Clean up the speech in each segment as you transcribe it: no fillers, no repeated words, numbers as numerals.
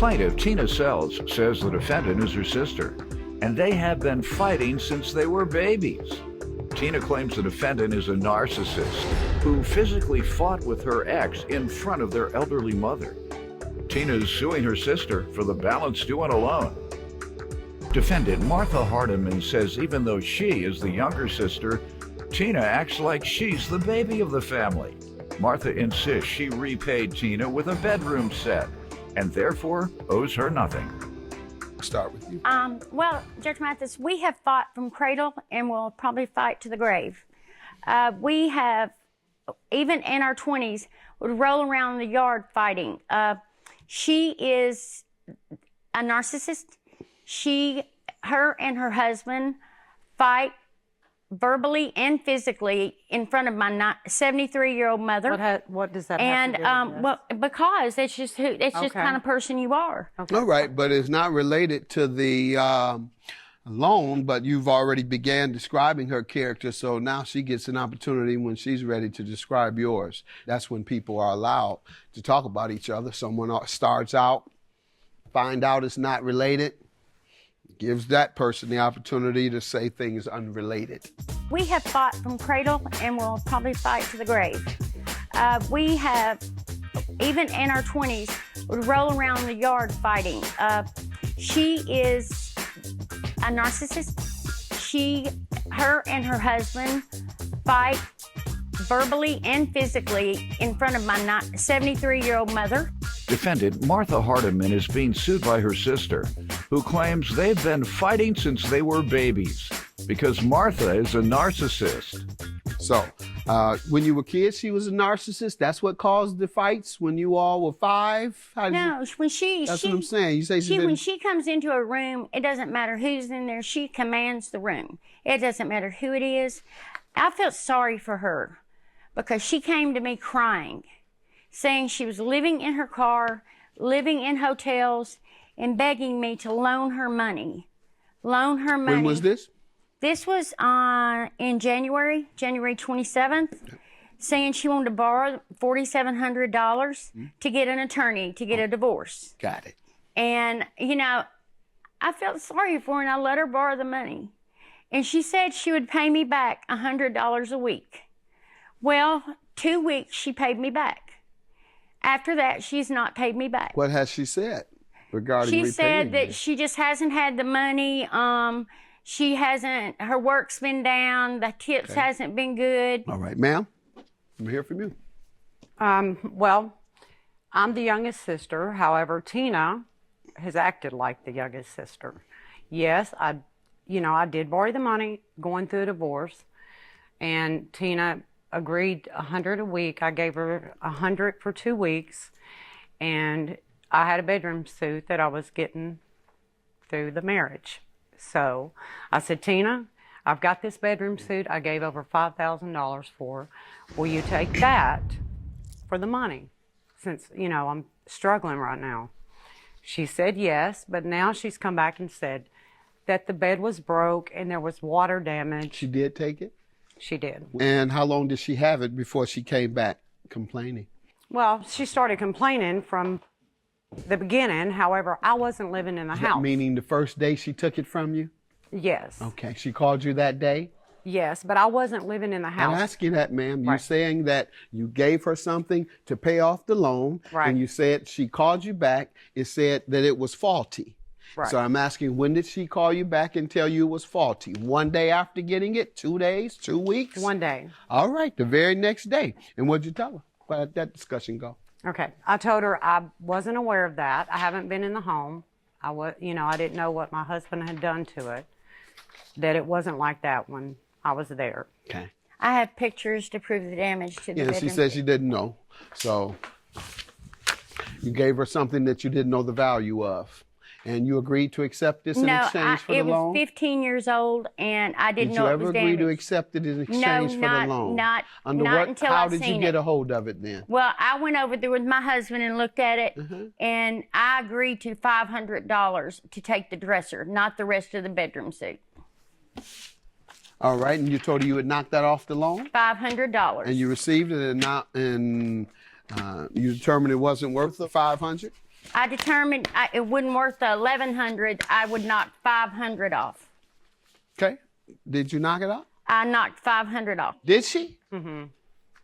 plaintiff, Tina Sells, says the defendant is her sister, and they have been fighting since they were babies. Tina claims the defendant is a narcissist who physically fought with her ex in front of their elderly mother. Tina is suing her sister for the balance due on a loan. Defendant Martha Hardiman says even though she is the younger sister, Tina acts like she's the baby of the family. Martha insists she repaid Tina with a bedroom set and therefore owes her nothing. Start with you. Well, Judge Mathis, we have fought from cradle and will probably fight to the grave. We have, even in our 20s, would roll around the yard fighting. She is a narcissist. Her and her husband fight verbally and physically in front of my 73-year-old mother. What does that have to do with this? Well, because it's just just kind of person you are. Okay. All right, but it's not related to the loan, but you've already began describing her character, so now she gets an opportunity when she's ready to describe yours. That's when people are allowed to talk about each other. Someone starts out, find out it's not related, gives that person the opportunity to say things unrelated. We have fought from cradle and will probably fight to the grave. We have, even in our 20s, would roll around the yard fighting. She is a narcissist. Her and her husband fight verbally and physically in front of my 73-year-old mother. Defendant Martha Hardiman is being sued by her sister, who claims they've been fighting since they were babies because Martha is a narcissist. So, when you were kids, she was a narcissist? That's what caused the fights when you all were 5? That's what I'm saying. You say when she comes into a room, it doesn't matter who's in there. She commands the room. It doesn't matter who it is. I felt sorry for her because she came to me crying, saying she was living in her car, living in hotels, and begging me to loan her money. When was this? This was in January 27th, saying she wanted to borrow $4,700 to get an attorney to get a divorce. Got it. And, I felt sorry for her, and I let her borrow the money. And she said she would pay me back $100 a week. Well, 2 weeks she paid me back. After that, she's not paid me back. What has she said regarding She repaying said that you? she just hasn't had the money. Her work's been down. The tips hasn't been good. All right, ma'am, I'm here from you. Well, I'm the youngest sister. However, Tina has acted like the youngest sister. Yes, I did borrow the money going through a divorce, and Tina agreed $100 a week. I gave her $100 for 2 weeks, and I had a bedroom suit that I was getting through the marriage. So I said, Tina, I've got this bedroom suit I gave over $5,000 for. Will you take that for the money? Since, I'm struggling right now. She said yes, but now she's come back and said that the bed was broke and there was water damage. She did take it? She did. And how long did she have it before she came back complaining? Well, she started complaining from the beginning. However, I wasn't living in the house. Meaning the first day she took it from you? Yes. Okay. She called you that day? Yes, but I wasn't living in the house. I'll ask you that, ma'am. Right. You're saying that you gave her something to pay off the loan, right, and you said she called you back. It said that it was faulty. Right. So I'm asking, when did she call you back and tell you it was faulty? 1 day after getting it? 2 days? 2 weeks? 1 day. All right, the very next day. And what'd you tell her? How did that discussion go? Okay. I told her I wasn't aware of that. I haven't been in the home. I didn't know what my husband had done to it, that it wasn't like that when I was there. Okay. I have pictures to prove the damage to the bedroom. Yeah, she said she didn't know. So you gave her something that you didn't know the value of. And you agreed to accept this in exchange for the loan? No, it was 15 years old, and I didn't know it was damaged. Did you ever agree to accept it in exchange for the loan? not until I seen it. How did you get a hold of it then? Well, I went over there with my husband and looked at it, and I agreed to $500 to take the dresser, not the rest of the bedroom suit. All right, and you told her you would knock that off the loan? $500. And you received it, and you determined it wasn't worth the $500? I determined it wasn't worth the $1,100. I would knock $500 off. Okay. Did you knock it off? I knocked $500 off. Did she? Mm-hmm.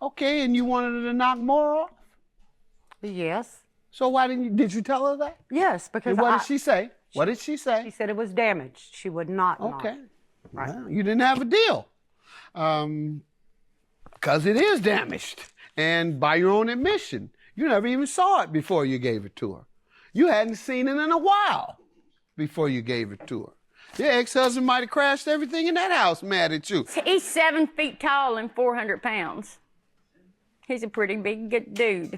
Okay, and you wanted her to knock more off? Yes. So why didn't you, did you tell her that? Yes, because And what did she say? What did she say? She said it was damaged. She would not knock. Okay. Right. Well, you didn't have a deal. Because it is damaged. And by your own admission, you never even saw it before you gave it to her. You hadn't seen it in a while before you gave it to her. Your ex-husband might have crashed everything in that house mad at you. He's 7 feet tall and 400 pounds. He's a pretty big good dude.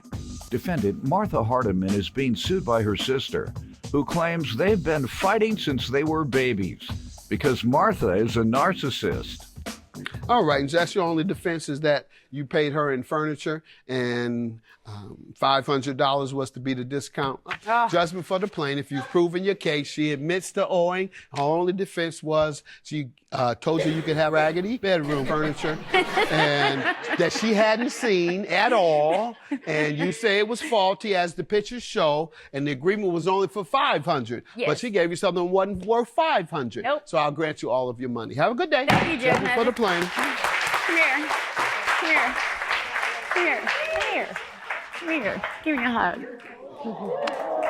Defendant Martha Hardiman is being sued by her sister, who claims they've been fighting since they were babies because Martha is a narcissist. All right, and that's your only defense is that you paid her in furniture and $500 was to be the discount. Judgment for the plaintiff. You've proven your case. She admits to owing. Her only defense was she told you could have raggedy bedroom furniture and that she hadn't seen at all. And you say it was faulty as the pictures show. And the agreement was only for $500. Yes. But she gave you something that wasn't worth $500. Nope. So I'll grant you all of your money. Have a good day. Thank you, Judge Judgment for the Mathis. plaintiff. Come here. Come here. Come here. Come here. Come here. Give me a hug.